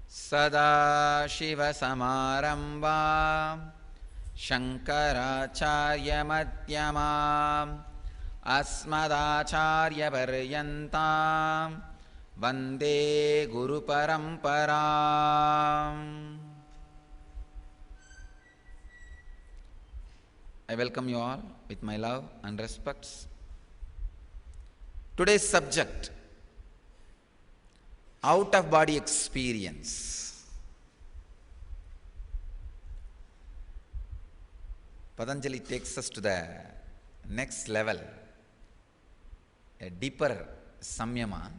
सदाशिवसमारम्भां शङ्कराचार्यमध्यमाम् अस्मदाचार्यपर्यन्तां वन्दे गुरुपरम्पराम्. I welcome you all with my love and respects. Today's subject, out of body experience. Patanjali takes us to the next level, a deeper samyama.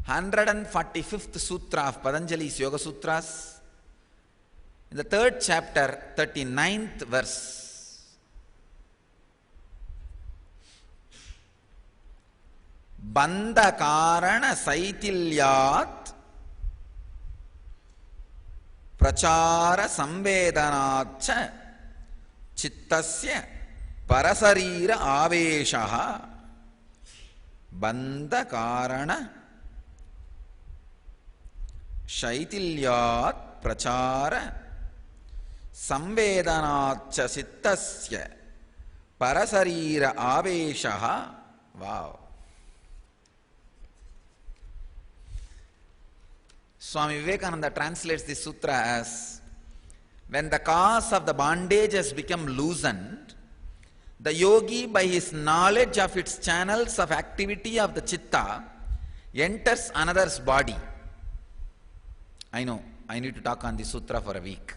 Hundred and 45th Sutra of Patanjali's Yoga Sutras, in the 3rd chapter, 39th verse. Bandha karana saitilyat prachara samvedanacha chittasya parasarira aveshaha. Bandha karana shaitilyat prachara samvedanacha chittasya parasarira aveshaha. Wow. Swami Vivekananda translates this sutra as, when the cause of the bondage has become loosened, the yogi, by his knowledge of its channels of activity of the chitta, enters another's body. I know, I need to talk on this sutra for a week.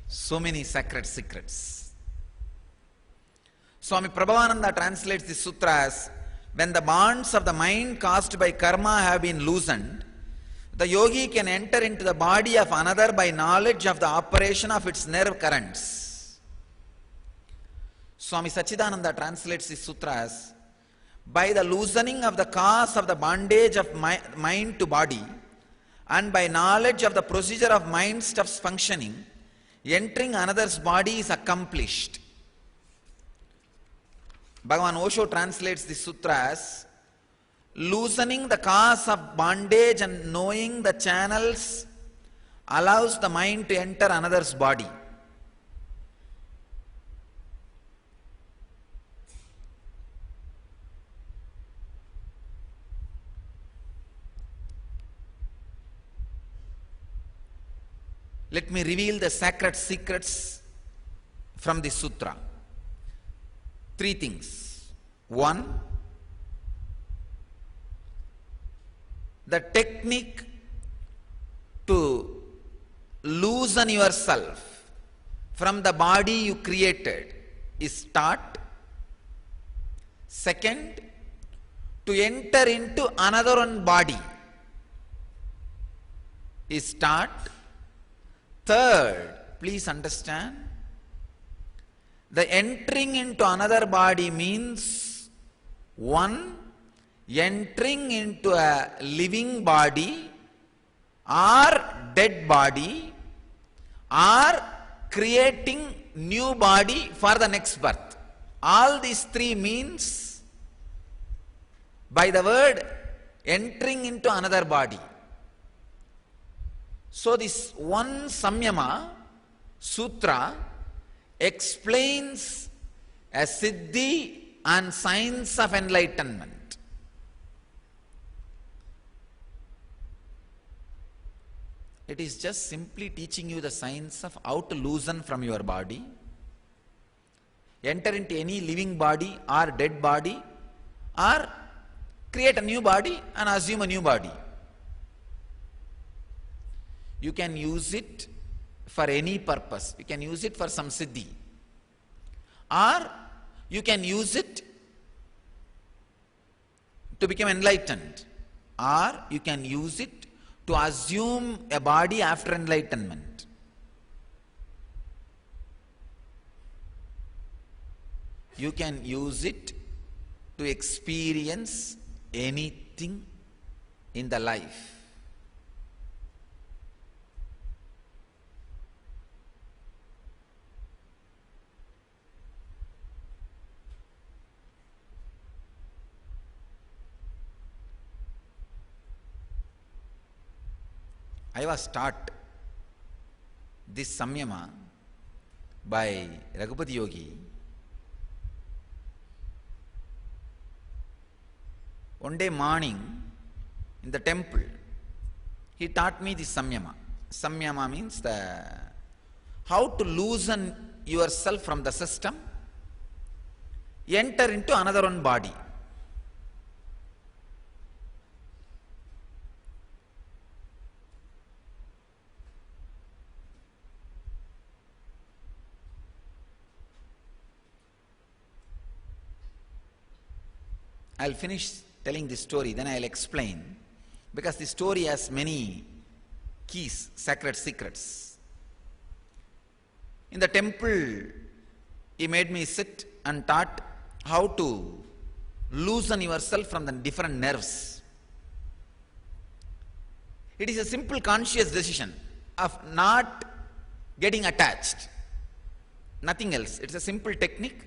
So many sacred secrets. Swami Prabhavananda translates this sutra as, when the bonds of the mind caused by karma have been loosened, the yogi can enter into the body of another by knowledge of the operation of its nerve currents. Swami Sachidananda translates this sutra as, by the loosening of the cause of the bondage of mind to body, and by knowledge of the procedure of mind stuff's functioning, entering another's body is accomplished. Bhagavan Osho translates this sutra as, loosening the cause of bondage and knowing the channels allows the mind to enter another's body. Let me reveal the sacred secrets from this sutra. 3 things. 1, the technique to loosen yourself from the body you created is taught. 2nd, to enter into another one body is taught. 3rd, please understand, the entering into another body means, 1, entering into a living body or dead body, or creating new body for the next birth. All these 3 means by the word entering into another body. So this one Samyama Sutra explains a siddhi and science of enlightenment. It is just simply teaching you the science of how to loosen from your body, enter into any living body or dead body, or create a new body and assume a new body. You can use it for any purpose. You can use it for some siddhi, or you can use it to become enlightened, or you can use it to assume a body after enlightenment. You can use it to experience anything in the life. I was taught this Samyama by Raghupati Yogi. One day morning in the temple, he taught me this Samyama. Samyama means how to loosen yourself from the system, enter into another one body. I'll finish telling this story, then I'll explain, because the story has many keys, sacred secrets. In the temple, he made me sit and taught how to loosen yourself from the different nerves. It is a simple conscious decision of not getting attached, nothing else. It's a simple technique,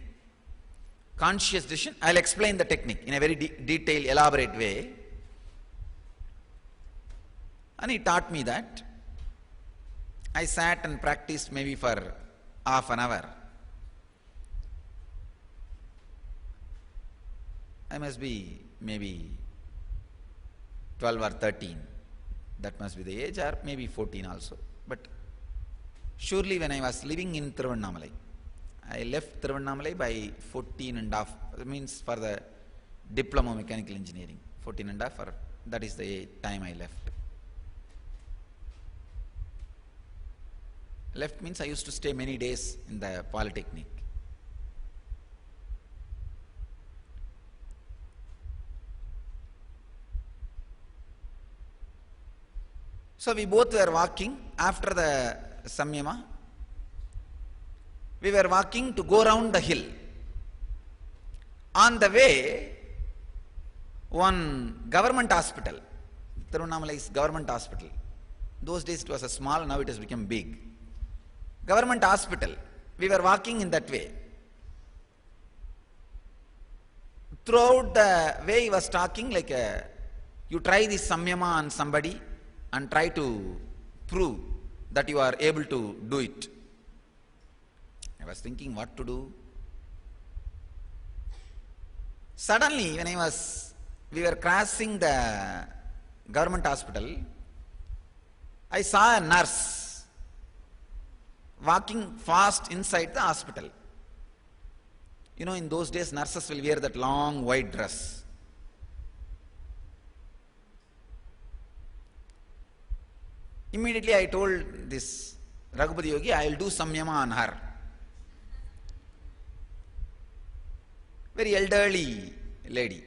conscious decision. I'll explain the technique in a very detailed, elaborate way. And he taught me that. I sat and practiced maybe for half an hour. I must be maybe 12 or 13. That must be the age, or maybe 14 also. But surely when I was living in Thiruvannamalai, I left Thiruvannamalai by 14 and a half, means for the diploma mechanical engineering, 14 and a half, or that is the time I left. Left means I used to stay many days in the Polytechnic. So we both were walking after the Samyama. We were walking to go round the hill. On the way, one government hospital, Thiruvannamalai is government hospital. Those days it was a small, now it has become big. Government hospital, we were walking in that way. Throughout the way he was talking like, you try this Samyama on somebody and try to prove that you are able to do it. I was thinking what to do. Suddenly, when we were crossing the government hospital, I saw a nurse walking fast inside the hospital. You know, in those days, nurses will wear that long white dress. Immediately I told this Raghupati Yogi, I will do Samyama on her. Very elderly lady,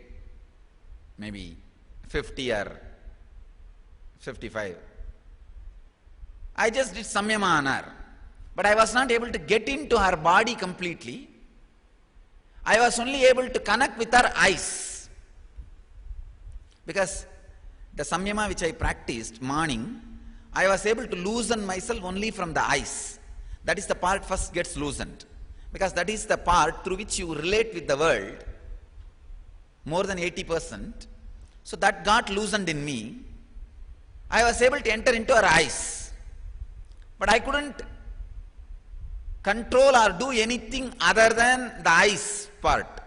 maybe 50 or 55. I just did Samyama on her, but I was not able to get into her body completely. I was only able to connect with her eyes. Because the Samyama which I practiced morning, I was able to loosen myself only from the eyes. That is the part first gets loosened. Because that is the part through which you relate with the world, more than 80%. So that got loosened in me. I was able to enter into her eyes. But I couldn't control or do anything other than the eyes part.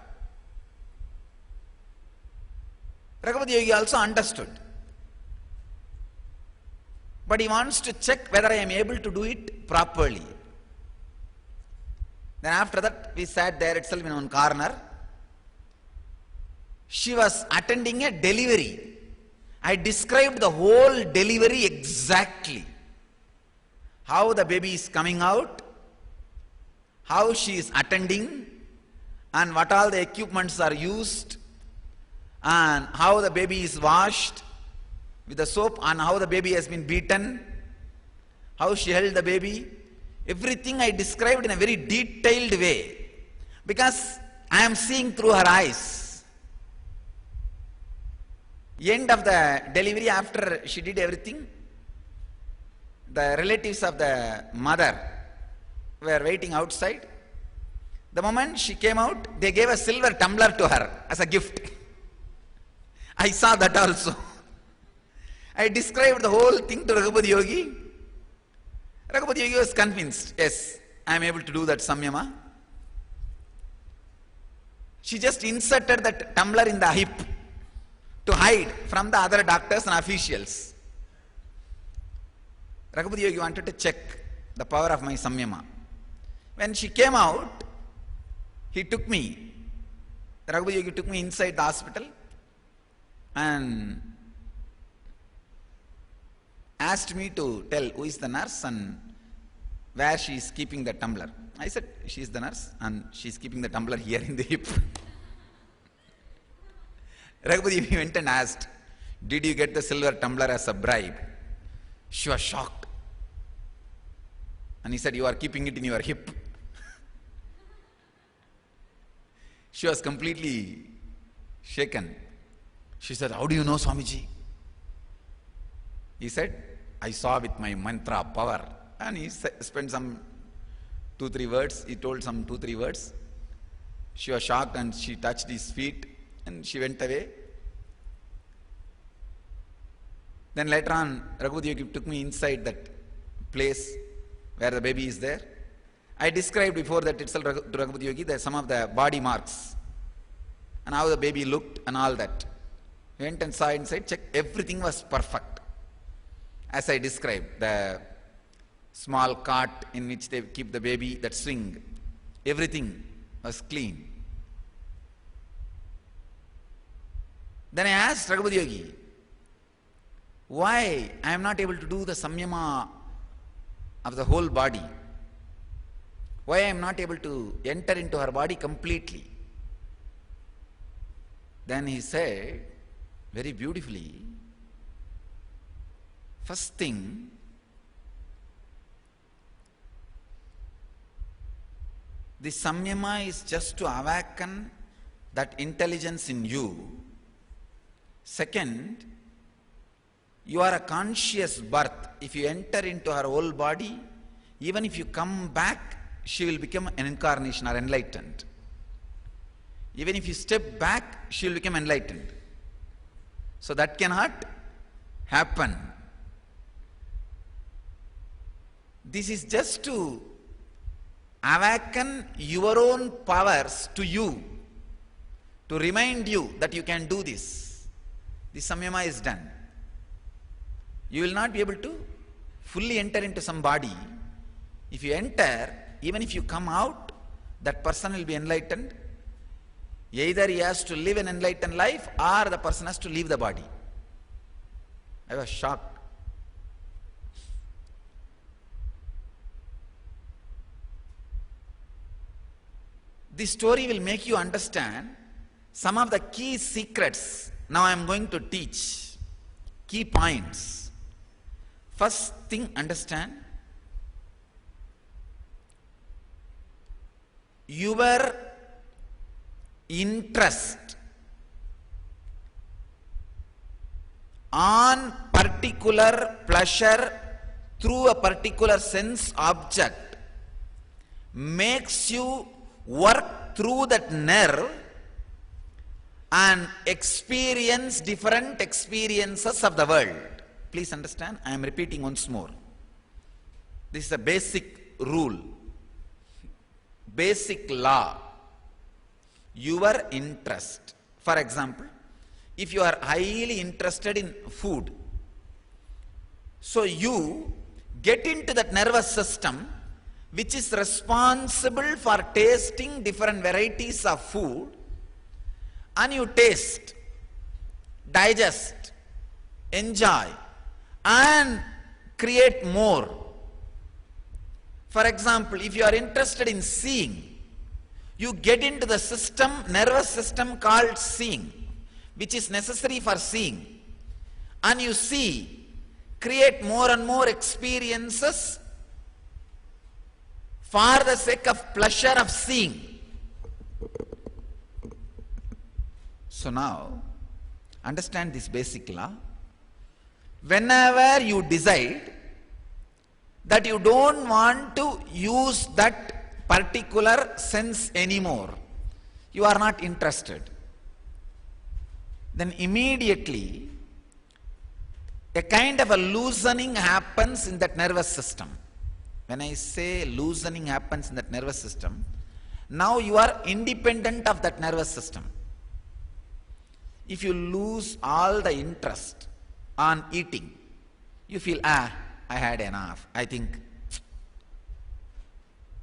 Raghupati Yogi also understood. But he wants to check whether I am able to do it properly. Then after that, we sat there itself in one corner. She was attending a delivery. I described the whole delivery exactly. How the baby is coming out, how she is attending, and what all the equipments are used, and how the baby is washed with the soap, and how the baby has been beaten, how she held the baby. Everything I described in a very detailed way, because I am seeing through her eyes. End of the delivery, after she did everything, the relatives of the mother were waiting outside. The moment she came out, they gave a silver tumbler to her as a gift. I saw that also. I described the whole thing to Raghupati Yogi. Raghupati Yogi was convinced, yes, I am able to do that samyama. She just inserted that tumbler in the hip to hide from the other doctors and officials. Raghupati Yogi wanted to check the power of my samyama. When she came out, he took me. Raghupati Yogi took me inside the hospital and asked me to tell who is the nurse and where she is keeping the tumbler. I said, she is the nurse and she is keeping the tumbler here in the hip. Raghupati Yogi went and asked, did you get the silver tumbler as a bribe? She was shocked. And he said, you are keeping it in your hip. She was completely shaken. She said, how do you know, Swamiji? He said, I saw with my mantra power. And he spent some 2-3 words. He told some 2-3 words. She was shocked and she touched his feet and she went away. Then later on, Raghupati Yogi took me inside that place where the baby is there. I described before that itself to Raghupati Yogi some of the body marks and how the baby looked and all that. Went and saw inside, checked, everything was perfect. As I described, the small cart in which they keep the baby, that swing, everything was clean. Then I asked Raghupati Yogi, why I am not able to do the samyama of the whole body? Why I am not able to enter into her body completely? Then he said, very beautifully, first thing, the samyama is just to awaken that intelligence in you. Second, you are a conscious birth. If you enter into her whole body, even if you come back, she will become an incarnation or enlightened. Even if you step back, she will become enlightened. So that cannot happen. This is just to awaken your own powers to you, to remind you that you can do this. The samyama is done. You will not be able to fully enter into some body. If you enter, even if you come out, that person will be enlightened. Either he has to live an enlightened life or the person has to leave the body. I was shocked. This story will make you understand some of the key secrets. Now I am going to teach key points. First thing, understand, your interest on particular pleasure through a particular sense object makes you work through that nerve and experience different experiences of the world. Please understand, I am repeating once more. This is a basic rule, basic law. Your interest. For example, if you are highly interested in food, so you get into that nervous system which is responsible for tasting different varieties of food, and you taste, digest, enjoy and create more. For example, if you are interested in seeing, you get into the system, nervous system called seeing, which is necessary for seeing, and you see, create more and more experiences for the sake of pleasure of seeing. So now, understand this basic law. Whenever you decide that you don't want to use that particular sense anymore, you are not interested, then immediately a kind of a loosening happens in that nervous system. When I say loosening happens in that nervous system, now you are independent of that nervous system. If you lose all the interest on eating, you feel, I had enough. I think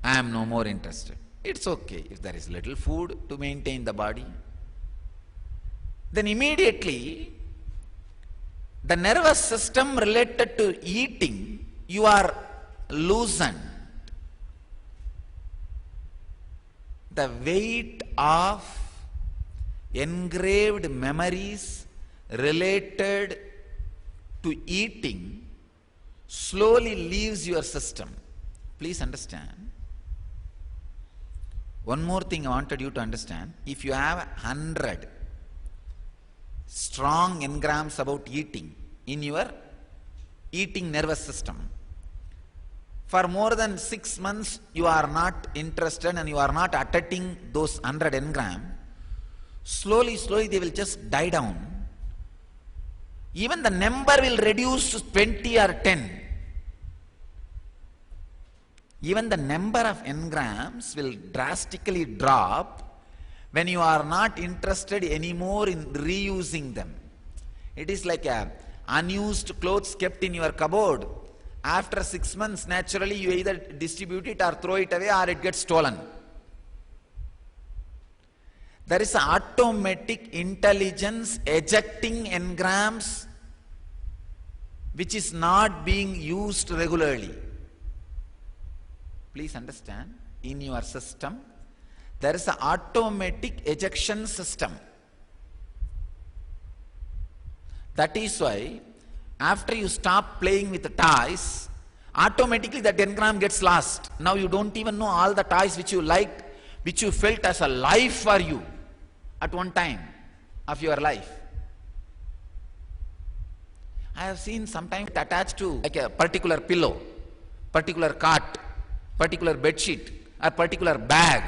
I am no more interested. It's okay if there is little food to maintain the body. Then immediately, the nervous system related to eating, you are loosened. The weight of engraved memories related to eating slowly leaves your system. Please understand. One more thing I wanted you to understand. If you have 100 strong engrams about eating in your eating nervous system, for more than 6 months you are not interested and you are not attending those 100 engrams, slowly they will just die down. Even the number will reduce to 20 or 10. Even the number of engrams will drastically drop when you are not interested anymore in reusing them. It is like a unused clothes kept in your cupboard. After 6 months, naturally you either distribute it or throw it away or it gets stolen. There is an automatic intelligence ejecting engrams which is not being used regularly. Please understand, in your system, there is an automatic ejection system. That is why, after you stop playing with the toys, automatically that engram gets lost. Now you don't even know all the toys which you liked, which you felt as a life for you at one time of your life. I have seen sometimes attached to like a particular pillow, particular cot, particular bed sheet, a particular bag,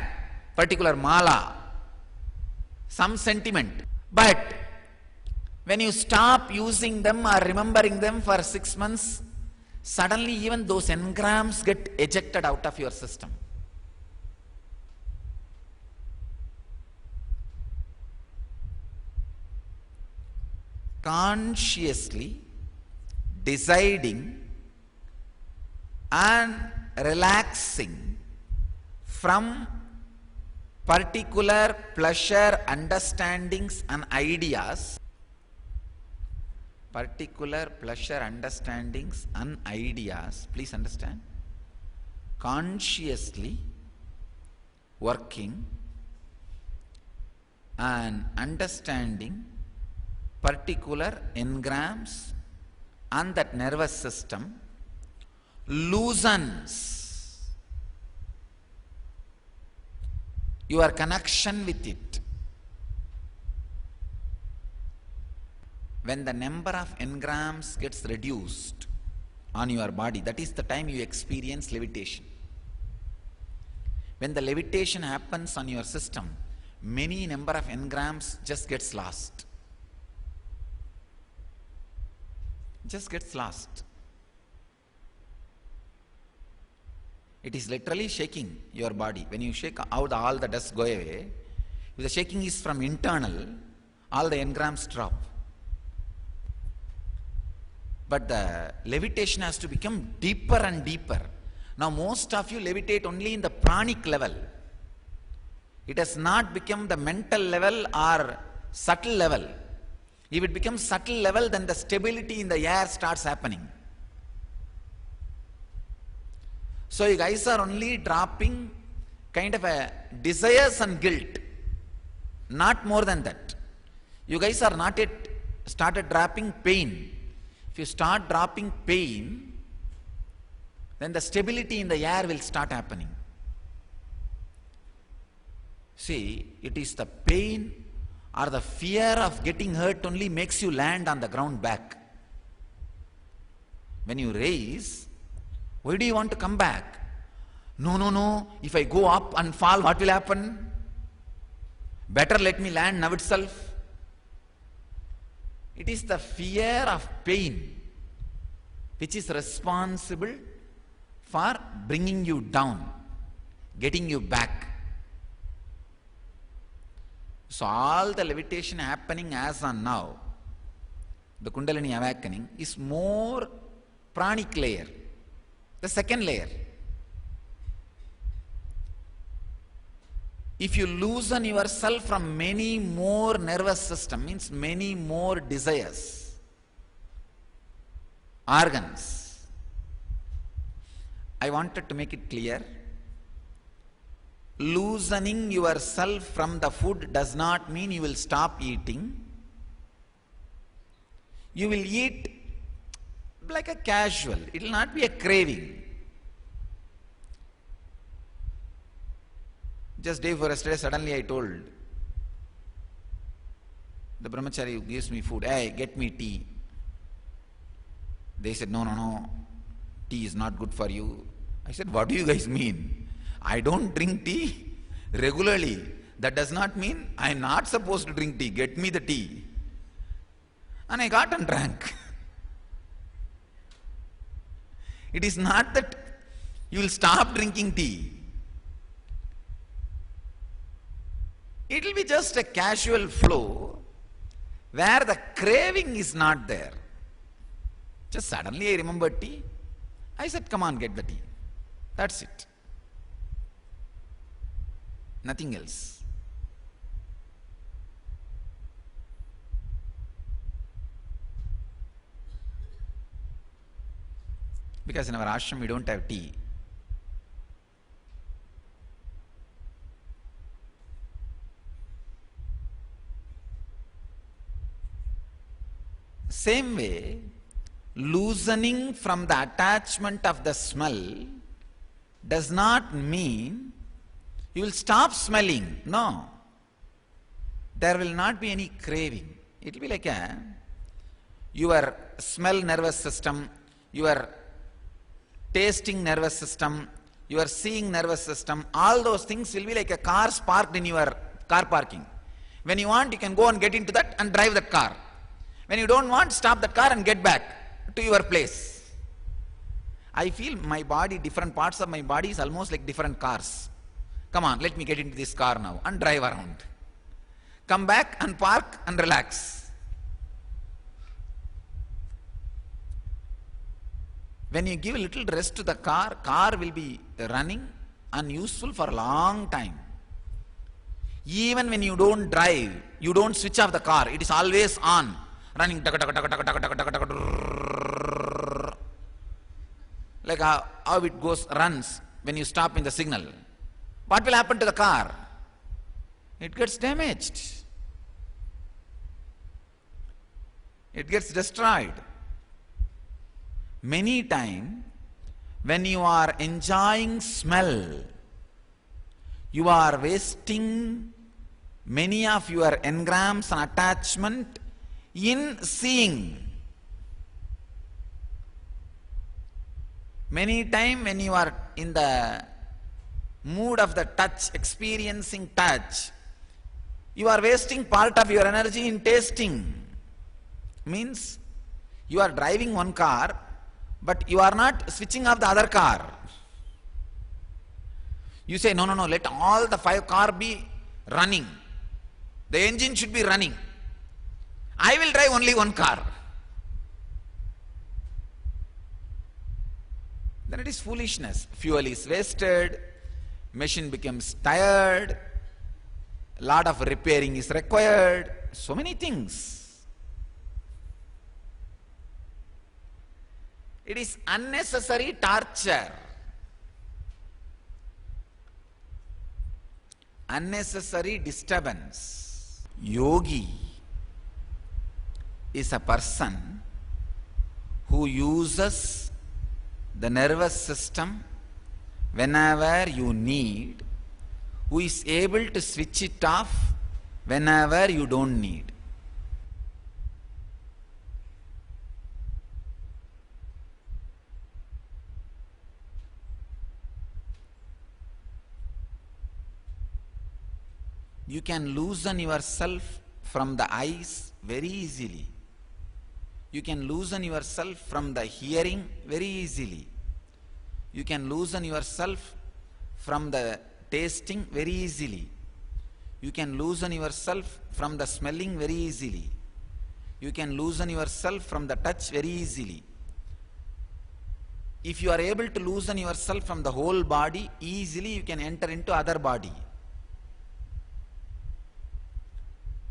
particular mala, some sentiment. But when you stop using them or remembering them for 6 months, suddenly even those engrams get ejected out of your system. Consciously deciding and relaxing from particular pleasure understandings and ideas, please understand, consciously working and understanding particular engrams and that nervous system loosens your connection with it. When the number of engrams gets reduced on your body, that is the time you experience levitation. When the levitation happens on your system, many number of engrams just gets lost. Just gets lost. It is literally shaking your body. When you shake out, all the dust go away. If the shaking is from internal, all the engrams drop. But the levitation has to become deeper and deeper. Now most of you levitate only in the pranic level. It has not become the mental level or subtle level. If it becomes subtle level, then the stability in the air starts happening. So you guys are only dropping kind of a desires and guilt, not more than that. You guys are not yet started dropping pain. If you start dropping pain, then the stability in the air will start happening. See, it is the pain or the fear of getting hurt only makes you land on the ground back. When you raise, why do you want to come back? No, if I go up and fall, what will happen? Better let me land now itself. It is the fear of pain which is responsible for bringing you down, getting you back. So all the levitation happening as on now, the Kundalini awakening, is more pranic layer, the second layer. If you loosen yourself from many more nervous system, means many more desires, organs. I wanted to make it clear. Loosening yourself from the food does not mean you will stop eating. You will eat like a casual. It will not be a craving. Just day before yesterday, suddenly I told the brahmachari who gives me food, hey, get me tea. They said, no, tea is not good for you. I said, what do you guys mean? I don't drink tea regularly. That does not mean I am not supposed to drink tea. Get me the tea. And I got and drank. It is not that you will stop drinking tea. It will be just a casual flow where the craving is not there. Just suddenly I remembered tea. I said, come on, get the tea. That's it. Nothing else. Because in our ashram we don't have tea. Same way, loosening from the attachment of the smell does not mean you will stop smelling. No. There will not be any craving. It will be like your smell nervous system, your tasting nervous system, your seeing nervous system, all those things will be like a car parked in your car parking. When you want, you can go and get into that and drive that car. When you don't want, stop that car and get back to your place. I feel my body, different parts of my body is almost like different cars. Come on, let me get into this car now and drive around. Come back and park and relax. When you give a little rest to the car will be running and useful for a long time. Even when you don't drive, you don't switch off the car, it is always on, running like how it runs when you stop in the signal. What will happen to the car? It gets damaged. It gets destroyed. Many times, when you are enjoying smell, you are wasting many of your engrams and attachment in seeing. Many times when you are in the mood of the touch, experiencing touch, you are wasting part of your energy in tasting. Means you are driving one car, but you are not switching off the other car. You say, no, let all the 5 cars be running. The engine should be running. I will drive only one car. Then it is foolishness. Fuel is wasted, machine becomes tired, lot of repairing is required, so many things. It is unnecessary torture. Unnecessary disturbance. Yogi is a person who uses the nervous system whenever you need, who is able to switch it off whenever you don't need. You can loosen yourself from the eyes very easily. You can loosen yourself from the hearing very easily. You can loosen yourself from the tasting very easily. You can loosen yourself from the smelling very easily. You can loosen yourself from the touch very easily. If you are able to loosen yourself from the whole body, easily you can enter into other body.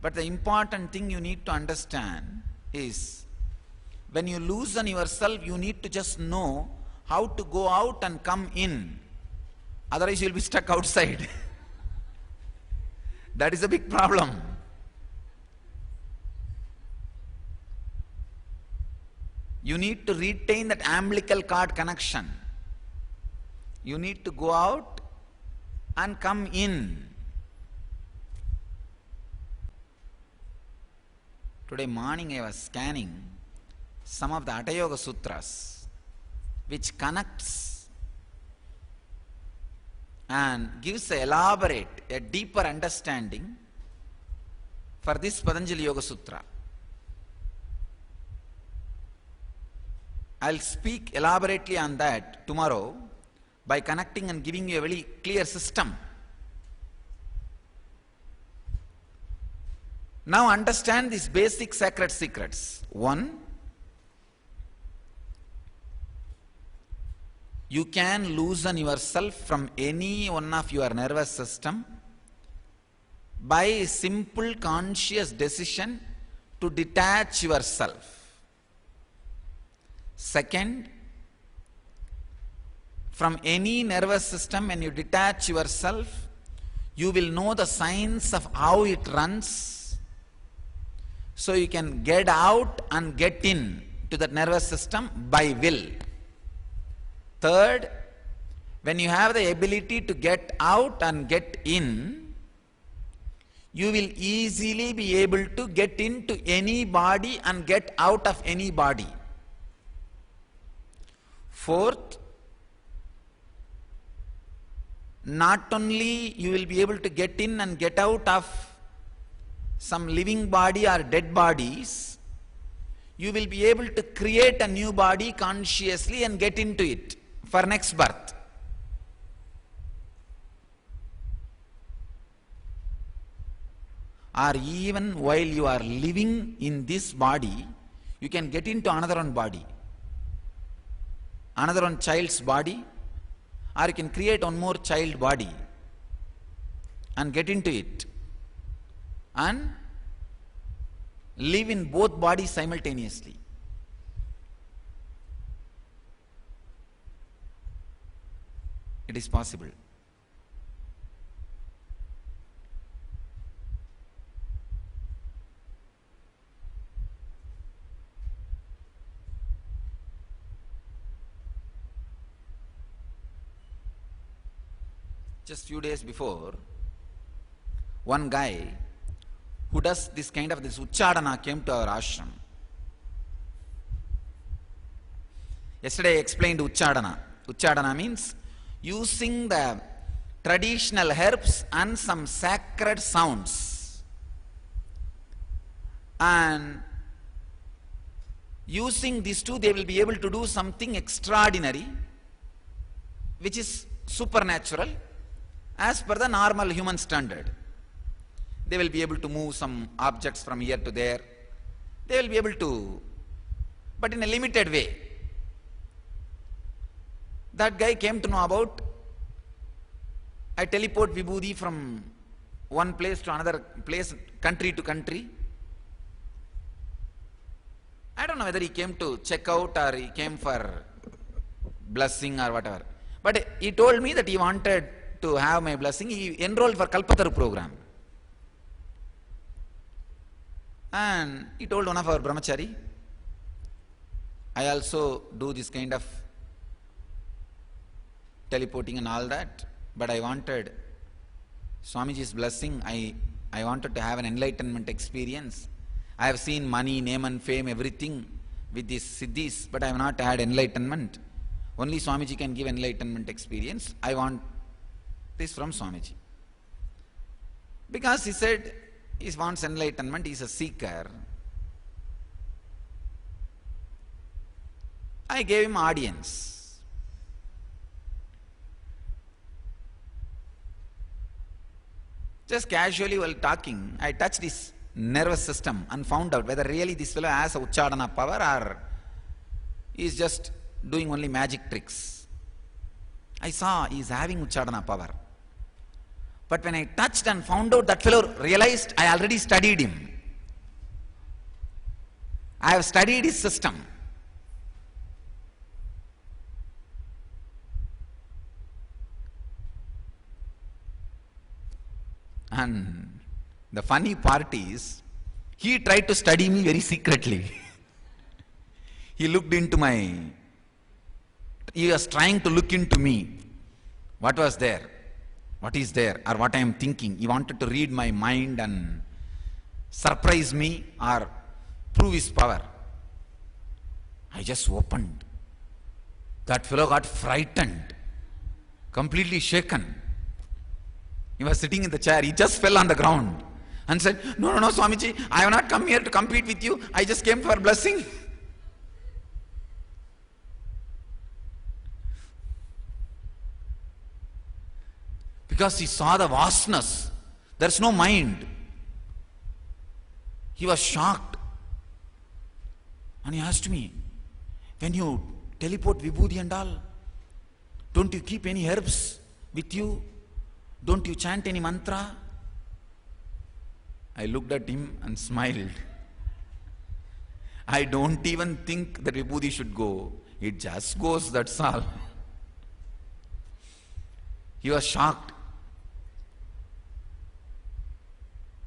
But the important thing you need to understand is, when you loosen yourself, you need to just know how to go out and come in. Otherwise you will be stuck outside. That is a big problem. You need to retain that umbilical cord connection. You need to go out and come in. Today morning I was scanning some of the Hatha Yoga Sutras, which connects and gives a elaborate, a deeper understanding for this Patanjali Yoga Sutra. I'll speak elaborately on that tomorrow by connecting and giving you a very clear system. Now understand these basic sacred secrets. One, you can loosen yourself from any one of your nervous system by a simple conscious decision to detach yourself. Second, from any nervous system, when you detach yourself, you will know the signs of how it runs, so you can get out and get in to that nervous system by will. Third, when you have the ability to get out and get in, you will easily be able to get into any body and get out of any body. Fourth, not only you will be able to get in and get out of some living body or dead bodies, you will be able to create a new body consciously and get into it for next birth. Or even while you are living in this body, you can get into another one body, another one child's body, or you can create one more child body and get into it and live in both bodies simultaneously. It is possible. Just few days before, one guy who does this kind of Uchchadana came to our ashram. Yesterday I explained Uchchadana. Uchchadana means using the traditional herbs and some sacred sounds, and using these two they will be able to do something extraordinary, which is supernatural as per the normal human standard. They will be able to move some objects from here to there. They will be able to, but in a limited way. That guy came to know about, I teleport vibhuti from one place to another place, country to country. I don't know whether he came to check out or he came for blessing or whatever. But he told me that he wanted to have my blessing. He enrolled for Kalpataru program. And he told one of our brahmachari, I also do this kind of teleporting and all that, but I wanted Swamiji's blessing. I wanted to have an enlightenment experience. I have seen money, name and fame, everything with these siddhis, but I have not had enlightenment. Only Swamiji can give enlightenment experience. I want this from Swamiji. Because he said he wants enlightenment, he is a seeker. I gave him audience. Just casually while talking, I touched his nervous system and found out whether really this fellow has a Uchadana power or is just doing only magic tricks. I saw he is having Uchadana power. But when I touched and found out, that fellow realized I already studied him. I have studied his system. And the funny part is, he tried to study me very secretly. He looked into he was trying to look into me. What was there? What is there? Or what I am thinking. He wanted to read my mind and surprise me or prove his power. I just opened. That fellow got frightened, completely shaken. He was sitting in the chair. He just fell on the ground and said, no, Swamiji, I have not come here to compete with you. I just came for blessing. Because he saw the vastness. There's no mind. He was shocked. And he asked me, when you teleport Vibhuti and all, don't you keep any herbs with you? Don't you chant any mantra? I looked at him and smiled. I don't even think that Vibhuti should go. It just goes, that's all. He was shocked.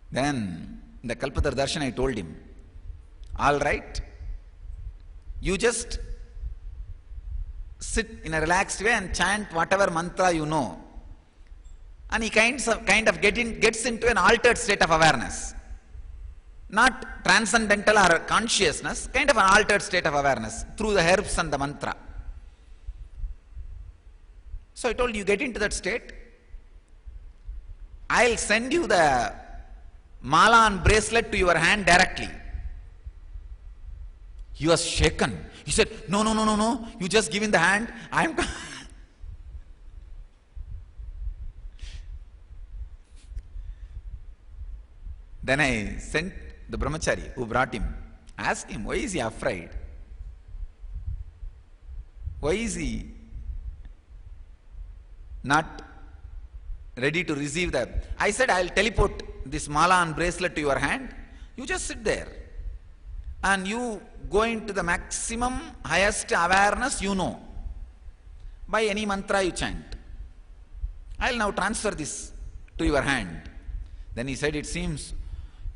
Then, in the Kalpatra Darshan, I told him, all right, you just sit in a relaxed way and chant whatever mantra you know. And he kind of gets into an altered state of awareness. Not transcendental or consciousness, kind of an altered state of awareness through the herbs and the mantra. So I told you, get into that state. I'll send you the mala and bracelet to your hand directly. He was shaken. He said, no, you just give in the hand. Then I sent the brahmachari who brought him. Asked him, why is he afraid? Why is he not ready to receive that? I said, I'll teleport this mala and bracelet to your hand. You just sit there. And you go into the maximum, highest awareness you know. By any mantra you chant. I'll now transfer this to your hand. Then he said, it seems,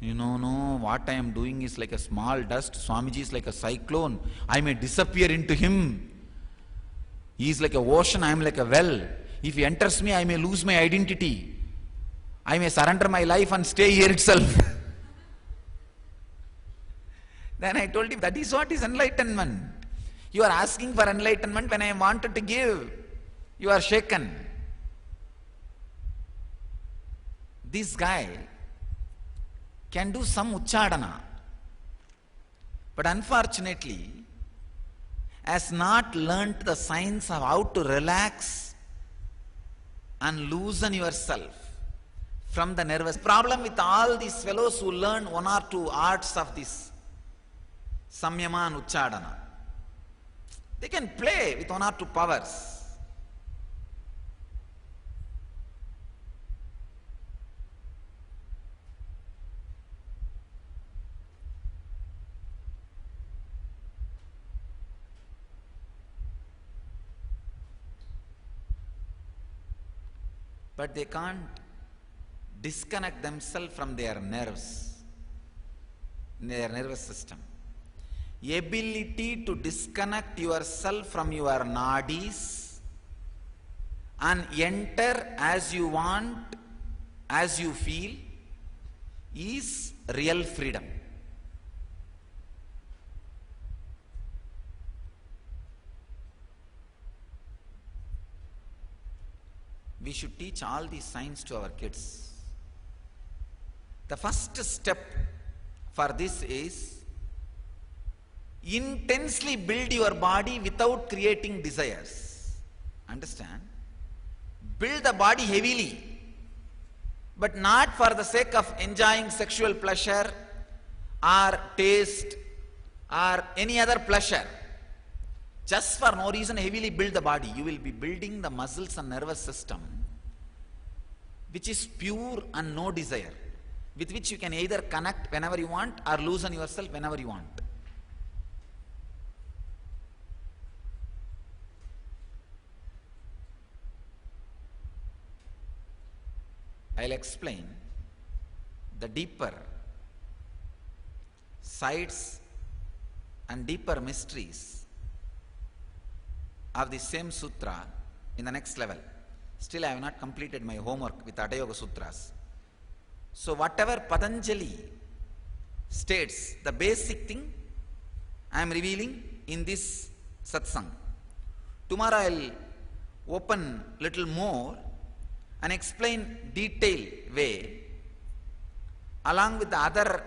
no, what I am doing is like a small dust. Swamiji is like a cyclone. I may disappear into him. He is like a ocean, I am like a well. If he enters me, I may lose my identity. I may surrender my life and stay here itself. Then I told him, that is what is enlightenment. You are asking for enlightenment when I wanted to give. You are shaken. This guy can do some uchadana, but unfortunately has not learnt the science of how to relax and loosen yourself from the nervous. Problem with all these fellows who learn one or two arts of this samyama and uchadana, they can play with one or two powers. But they can't disconnect themselves from their nerves, their nervous system. Ability to disconnect yourself from your nadis and enter as you want, as you feel, is real freedom. We should teach all these signs to our kids. The first step for this is intensely build your body without creating desires. Understand? Build the body heavily, but not for the sake of enjoying sexual pleasure or taste or any other pleasure. Just for no reason heavily build the body. You will be building the muscles and nervous system which is pure and no desire, with which you can either connect whenever you want or loosen yourself whenever you want. I'll explain the deeper sides and deeper mysteries of the same sutra in the next level. Still I have not completed my homework with Hatha Yoga Sutras. So whatever Patanjali states, the basic thing I am revealing in this satsang. Tomorrow I will open little more and explain detailed way along with the other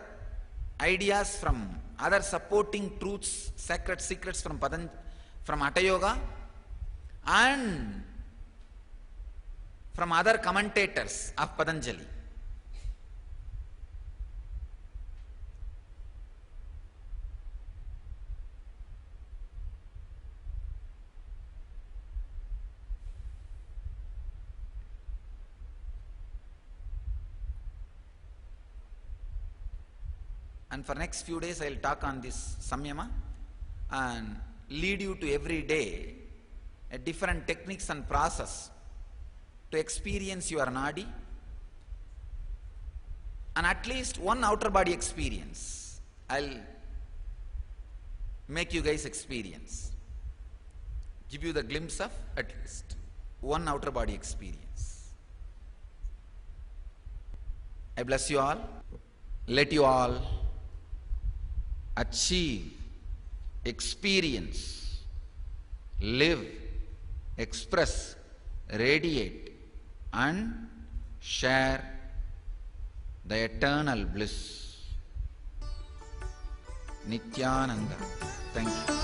ideas from other supporting truths, sacred secrets from Hatha Yoga and from other commentators of Patanjali. And for next few days I will talk on this samyama and lead you to every day a different techniques and process to experience your nadi and at least one outer body experience I'll make you guys experience, give you the glimpse of at least one outer body experience. I bless you all. Let you all achieve, experience, live, express, radiate and share the eternal bliss. Nityananda. Thank you.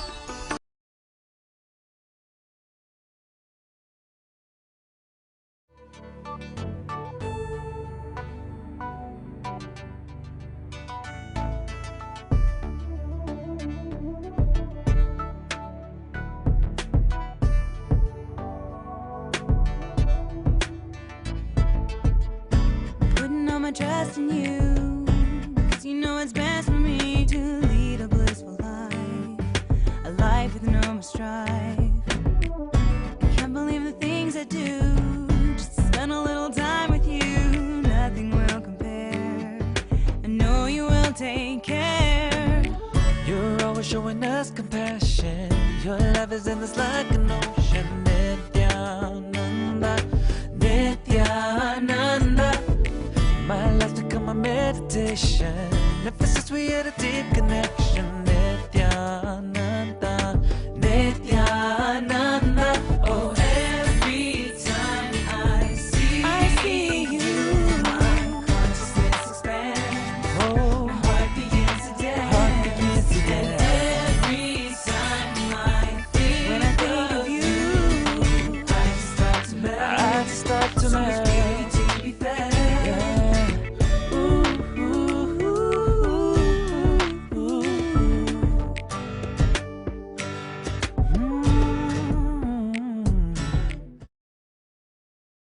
Trust in you, 'cause you know it's best for me to lead a blissful life, a life with no more strife. Can't believe the things I do, just to spend a little time with you. Nothing will compare, I know you will take care. You're always showing us compassion, your love is endless like an ocean. Nityananda, Nityananda, my life's become a meditation. If it's just we had a deep connection, Nityananda.